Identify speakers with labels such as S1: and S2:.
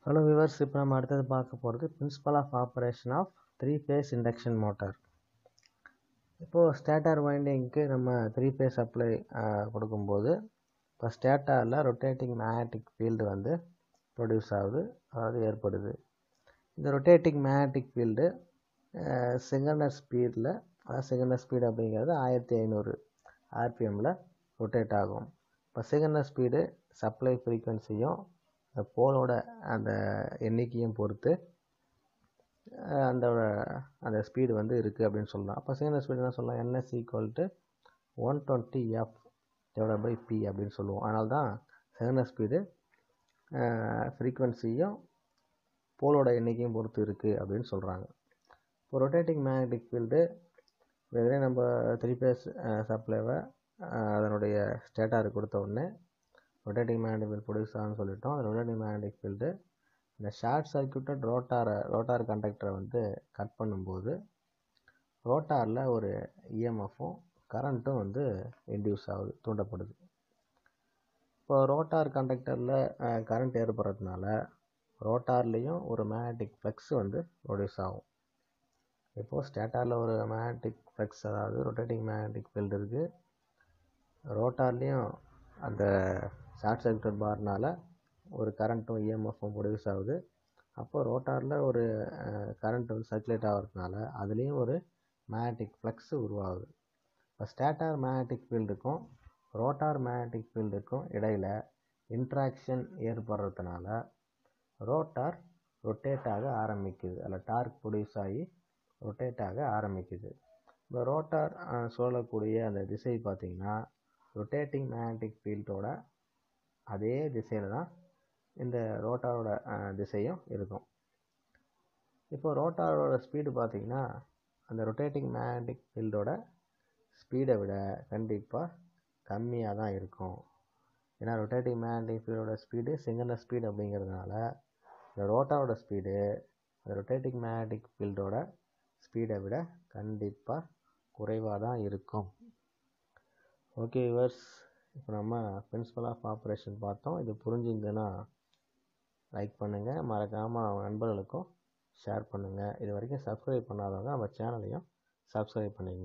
S1: Hello viewers, இப்போ நம்ம அடுத்தது பார்க்க போகிறது principle of operation of 3-phase induction motor. இப்போது ஸ்டேட்டார் வைண்டிங்க்கு நம்ம 3-phase சப்ளை கொடுக்கும்போது இப்போ ஸ்டேட்டாரில் ரொட்டேட்டிங் மேக்னெட்டிக் ஃபீல்டு வந்து ப்ரொடியூஸ் ஆகுது, அதாவது ஏற்படுது. இந்த ரொட்டேட்டிங் மேக்னெட்டிக் ஃபீல்டு சிங்கனஸ் ஸ்பீடில், அதாவது சிங்கனஸ் ஸ்பீடு அப்படிங்கிறது 1500 ஆர்பிஎம்மில் ரொட்டேட் ஆகும். இப்போ சிங்கனஸ் ஸ்பீடு சப்ளை ஃப்ரீக்வன்சியும் போலோட அந்த எண்ணிக்கையும் பொறுத்து அந்த ஸ்பீடு வந்து இருக்குது அப்படின்னு சொல்லலாம். அப்போ சிக்னல் ஸ்பீடு என்ன சொல்லலாம்? NS = 120F/P அப்படின்னு சொல்லுவோம். அதனால தான் சிக்னல் ஸ்பீடு ஃப்ரீக்வன்சியும் போலோட எண்ணிக்கையும் பொறுத்து இருக்குது அப்படின்னு சொல்கிறாங்க. இப்போ ரொட்டேட்டிங் மேக்னெட்டிக் ஃபீல்டு வேறு நம்ம 3-phase சப்ளைவை அதனுடைய ஸ்டேட்டாருக்கு கொடுத்த உடனே ரொட்டேட்டிங் மேக்னெட்டிக் ஃபீல்டு ப்ரொடியூஸ் ஆகும்னு சொல்லிட்டோம். அந்த ரொட்டேட்டிங் மேக்னெட்டிக் ஃபீல்டு இந்த ஷார்ட் சர்க்யூட்டட் ரோட்டார் கண்டக்டரை வந்து கட் பண்ணும்போது ரோட்டாரில் ஒரு இஎம்எஃப்பும் கரண்ட்டும் வந்து இன்டியூஸ் ஆகுது, தூண்டப்படுது. இப்போ ரோட்டார் கண்டக்டரில் கரண்ட் ஏற்படுறதுனால ரோட்டார்லேயும் ஒரு மேக்னெட்டிக் ஃப்ளக்ஸ் வந்து ப்ரொடியூஸ் ஆகும். இப்போது ஸ்டேட்டாரில் ஒரு மேக்னெட்டிக் ஃப்ளக்ஸ், அதாவது ரொட்டேட்டிங் மேக்னெட்டிக் ஃபீல்டு இருக்குது. ரோட்டார்லேயும் அந்த ஷார்ட் சர்க்யூட்டட் பார்னால் ஒரு கரண்ட்டும் இஎம்எஃப்பும் ப்ரொடியூஸ் ஆகுது. அப்போ ரோட்டாரில் ஒரு கரண்ட் வந்து சர்க்குலேட் ஆகிறதுனால அதுலேயும் ஒரு மேக்னெட்டிக் ஃப்ளக்ஸ் உருவாகுது. இப்போ ஸ்டேட்டார் மேக்னெட்டிக் ஃபீல்டுக்கும் ரோட்டார் மேக்னெட்டிக் ஃபீல்டுக்கும் இடையில் இன்ட்ராக்ஷன் ஏற்படுறதுனால ரோட்டார் ரொட்டேட் ஆக ஆரம்பிக்குது, அதில் டார்க் ப்ரொடியூஸ் ஆகி ரொட்டேட் ஆக ஆரம்பிக்குது. இப்போ ரோட்டார் சொல்லக்கூடிய அந்த திசை பார்த்திங்கன்னா ரொட்டேட்டிங் மேக்னெட்டிக் ஃபீல்டோட அதே திசையில் தான் இந்த ரோட்டாரோட திசையும் இருக்கும். இப்போ ரோட்டாரோட ஸ்பீடு பார்த்திங்கன்னா அந்த ரொட்டேட்டிங் மேக்னெட்டிக் ஃபீல்டோட ஸ்பீடை விட கண்டிப்பாக கம்மியாக தான் இருக்கும். ஏன்னா ரொட்டேட்டிங் மேக்னெட்டிக் ஃபீல்டோட ஸ்பீடு சிங்கனஸ் ஸ்பீடு அப்படிங்கிறதுனால இந்த ரோட்டாரோட ஸ்பீடு அந்த ரொட்டேட்டிங் மேக்னெட்டிக் ஃபீல்டோட ஸ்பீடை விட கண்டிப்பாக குறைவாக தான் இருக்கும். ஓகே வியூவர்ஸ், இப்போ நம்ம பிரின்சிபல் ஆஃப் ஆப்ரேஷன் பார்த்தோம். இது புரிஞ்சுதுன்னா லைக் பண்ணுங்கள், மறக்காமல் அவங்க நண்பர்களுக்கும் ஷேர் பண்ணுங்கள். இது வரைக்கும் சப்ஸ்கிரைப் பண்ணாதவங்க நம்ம சேனலையும் சப்ஸ்கிரைப் பண்ணிக்கங்க.